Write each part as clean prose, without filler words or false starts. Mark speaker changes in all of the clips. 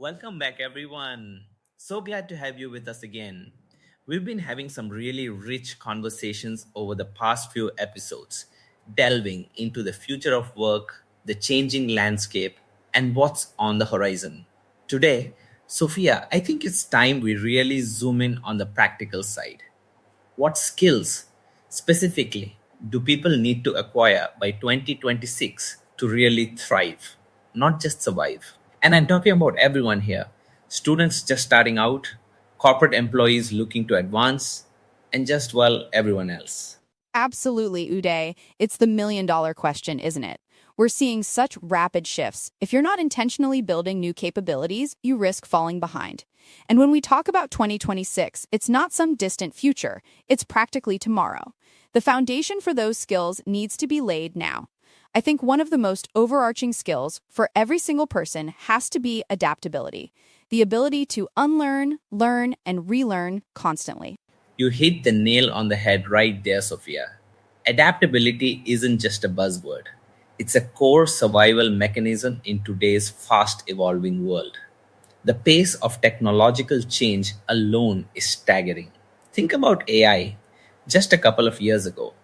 Speaker 1: Welcome back, everyone. So glad to have you with us again. We've been having some really rich conversations over the past few episodes, delving into the future of work, the changing landscape, and what's on the horizon. Today, Sophia, I think it's time we really zoom in on the practical side. What skills, specifically, do people need to acquire by 2026 to really thrive, not just survive? And I'm talking about everyone here: students just starting out, corporate employees looking to advance, and just, well, everyone else.
Speaker 2: Absolutely, Uday. It's the million-dollar question, isn't it? We're seeing such rapid shifts. If you're not intentionally building new capabilities, you risk falling behind. And when we talk about 2026, it's not some distant future, it's practically tomorrow. The foundation for those skills needs to be laid now. I think one of the most overarching skills for every single person has to be adaptability, the ability to unlearn, learn, and relearn constantly.
Speaker 1: You hit the nail on the head right there, Sophia. Adaptability isn't just a buzzword, it's a core survival mechanism in today's fast evolving world. The pace of technological change alone is staggering. Think about AI. Just a couple of years ago,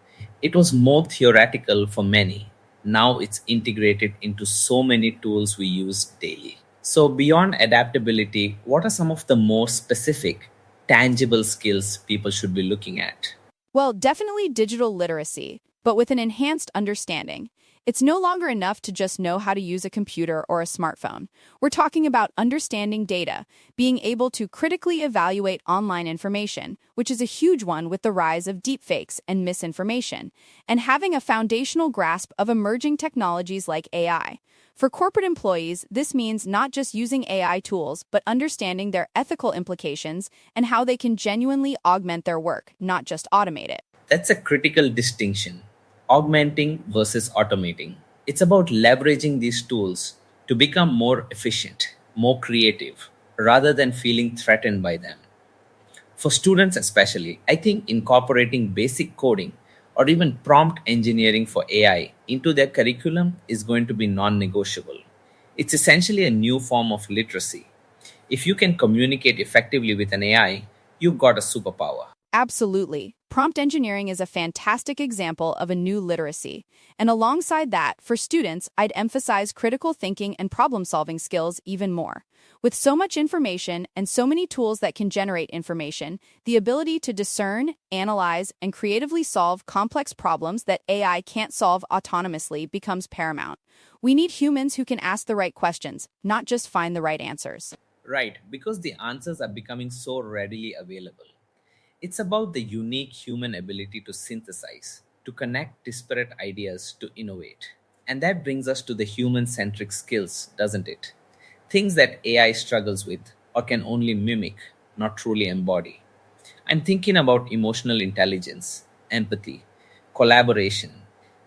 Speaker 1: it was more theoretical for many. Now it's integrated into so many tools we use daily. So, beyond adaptability, what are some of the more specific, tangible skills people should be looking at?
Speaker 2: Well, definitely digital literacy, but with an enhanced understanding. It's no longer enough to just know how to use a computer or a smartphone. We're talking about understanding data, being able to critically evaluate online information, which is a huge one with the rise of deepfakes and misinformation, and having a foundational grasp of emerging technologies like AI. For corporate employees, this means not just using AI tools, but understanding their ethical implications and how they can genuinely augment their work, not just automate it.
Speaker 1: That's a critical distinction: augmenting versus automating. It's about leveraging these tools to become more efficient, more creative, rather than feeling threatened by them. For students, especially, I think incorporating basic coding or even prompt engineering for AI into their curriculum is going to be non negotiable. It's essentially a new form of literacy. If you can communicate effectively with an AI, you've got a superpower.
Speaker 2: Absolutely. Prompt engineering is a fantastic example of a new literacy. And alongside that, for students, I'd emphasize critical thinking and problem-solving skills even more. With so much information and so many tools that can generate information, the ability to discern, analyze, and creatively solve complex problems that AI can't solve autonomously becomes paramount. We need humans who can ask the right questions, not just find the right answers.
Speaker 1: Right, because the answers are becoming so readily available. It's about the unique human ability to synthesize, to connect disparate ideas, to innovate. And that brings us to the human centric skills, doesn't it? Things that AI struggles with or can only mimic, not truly embody. I'm thinking about emotional intelligence, empathy, collaboration.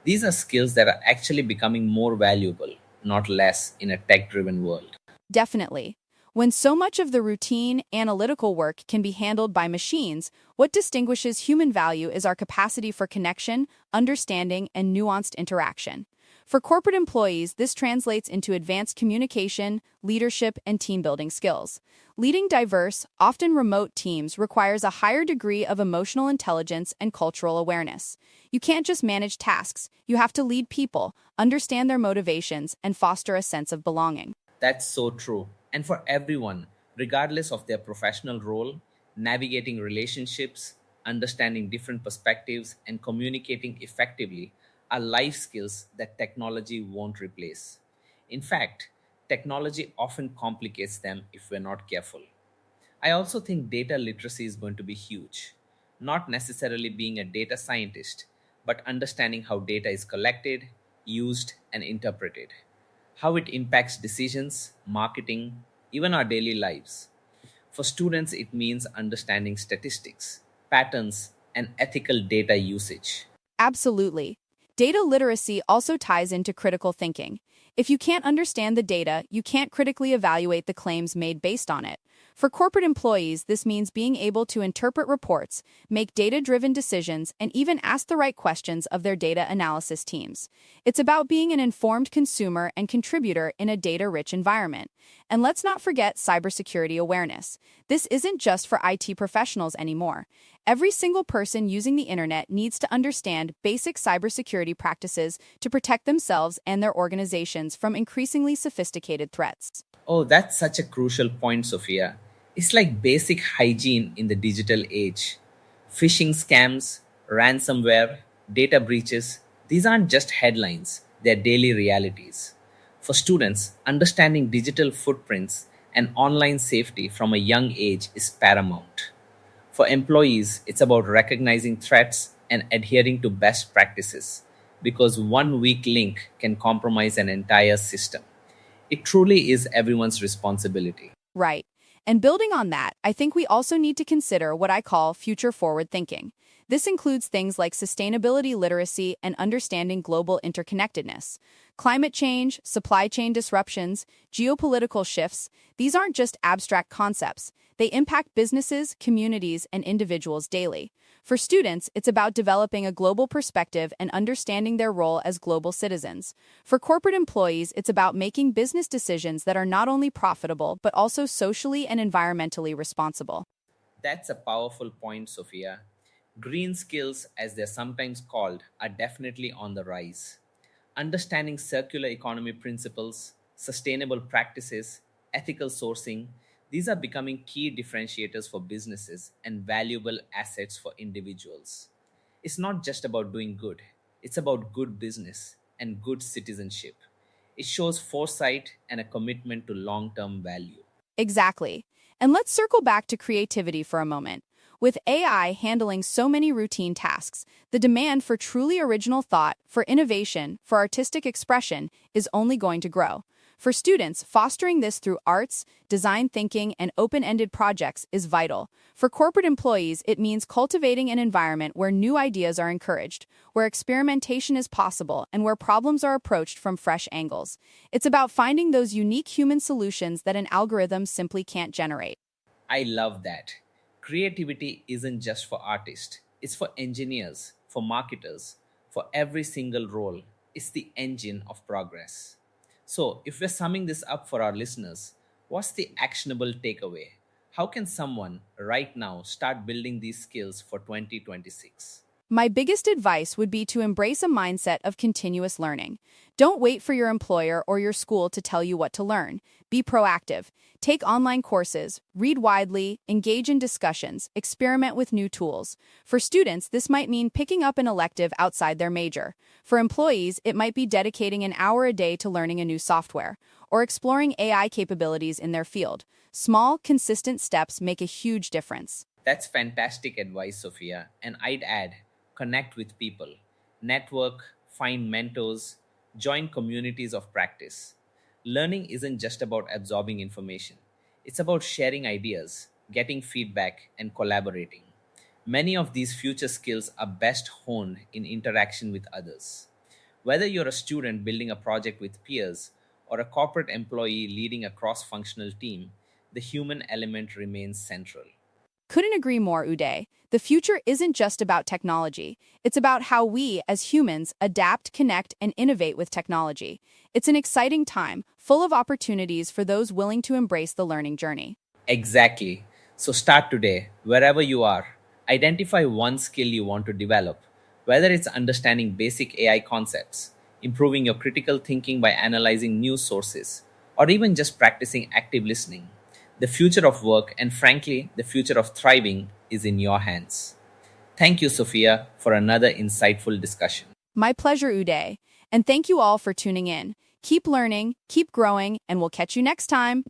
Speaker 1: These are skills that are actually becoming more valuable, not less, in a tech driven world.
Speaker 2: Definitely. When so much of the routine, analytical work can be handled by machines, what distinguishes human value is our capacity for connection, understanding, and nuanced interaction. For corporate employees, this translates into advanced communication, leadership, and team building skills. Leading diverse, often remote teams requires a higher degree of emotional intelligence and cultural awareness. You can't just manage tasks, you have to lead people, understand their motivations, and foster a sense of belonging.
Speaker 1: That's so true. And for everyone, regardless of their professional role, navigating relationships, understanding different perspectives, and communicating effectively are life skills that technology won't replace. In fact, technology often complicates them if we're not careful. I also think data literacy is going to be huge. Not necessarily being a data scientist, but understanding how data is collected, used, and interpreted, how it impacts decisions, marketing, even our daily lives. For students, it means understanding statistics, patterns, and ethical data usage.
Speaker 2: Absolutely. Data literacy also ties into critical thinking. If you can't understand the data, you can't critically evaluate the claims made based on it. For corporate employees, this means being able to interpret reports, make data-driven decisions, and even ask the right questions of their data analysis teams. It's about being an informed consumer and contributor in a data-rich environment. And let's not forget cybersecurity awareness. This isn't just for IT professionals anymore. Every single person using the internet needs to understand basic cybersecurity practices to protect themselves and their organizations from increasingly sophisticated threats.
Speaker 1: Oh, that's such a crucial point, Sophia. It's like basic hygiene in the digital age. Phishing scams, ransomware, data breaches, these aren't just headlines, they're daily realities. For students, understanding digital footprints and online safety from a young age is paramount. For employees, it's about recognizing threats and adhering to best practices because one weak link can compromise an entire system. It truly is everyone's responsibility.
Speaker 2: Right. And building on that, I think we also need to consider what I call future forward thinking. This includes things like sustainability literacy and understanding global interconnectedness. Climate change, supply chain disruptions, geopolitical shifts, these aren't just abstract concepts. They impact businesses, communities, and individuals daily. For students, it's about developing a global perspective and understanding their role as global citizens. For corporate employees, it's about making business decisions that are not only profitable, but also socially and environmentally responsible.
Speaker 1: That's a powerful point, Sophia. Green skills, as they're sometimes called, are definitely on the rise. Understanding circular economy principles, sustainable practices, ethical sourcing, these are becoming key differentiators for businesses and valuable assets for individuals. It's not just about doing good, it's about good business and good citizenship. It shows foresight and a commitment to long term value.
Speaker 2: Exactly. And let's circle back to creativity for a moment. With AI handling so many routine tasks, the demand for truly original thought, for innovation, for artistic expression is only going to grow. For students, fostering this through arts, design thinking, and open-ended projects is vital. For corporate employees, it means cultivating an environment where new ideas are encouraged, where experimentation is possible, and where problems are approached from fresh angles. It's about finding those unique human solutions that an algorithm simply can't generate.
Speaker 1: I love that. Creativity isn't just for artists, it's for engineers, for marketers, for every single role. It's the engine of progress. So, if we're summing this up for our listeners, what's the actionable takeaway? How can someone right now start building these skills for 2026?
Speaker 2: My biggest advice would be to embrace a mindset of continuous learning. Don't wait for your employer or your school to tell you what to learn. Be proactive. Take online courses, read widely, engage in discussions, experiment with new tools. For students, this might mean picking up an elective outside their major. For employees, it might be dedicating an hour a day to learning a new software or exploring AI capabilities in their field. Small, consistent steps make a huge difference.
Speaker 1: That's fantastic advice, Sophia. And I'd add connect with people, network, find mentors, join communities of practice. Learning isn't just about absorbing information, it's about sharing ideas, getting feedback, and collaborating. Many of these future skills are best honed in interaction with others. Whether you're a student building a project with peers or a corporate employee leading a cross functional team, the human element remains central.
Speaker 2: Couldn't agree more, Uday. The future isn't just about technology. It's about how we, as humans, adapt, connect, and innovate with technology. It's an exciting time, full of opportunities for those willing to embrace the learning journey.
Speaker 1: Exactly. So start today, wherever you are. Identify one skill you want to develop, whether it's understanding basic AI concepts, improving your critical thinking by analyzing news sources, or even just practicing active listening. The future of work, and frankly, the future of thriving, is in your hands. Thank you, Sophia, for another insightful discussion.
Speaker 2: My pleasure, Uday. And thank you all for tuning in. Keep learning, keep growing, and we'll catch you next time.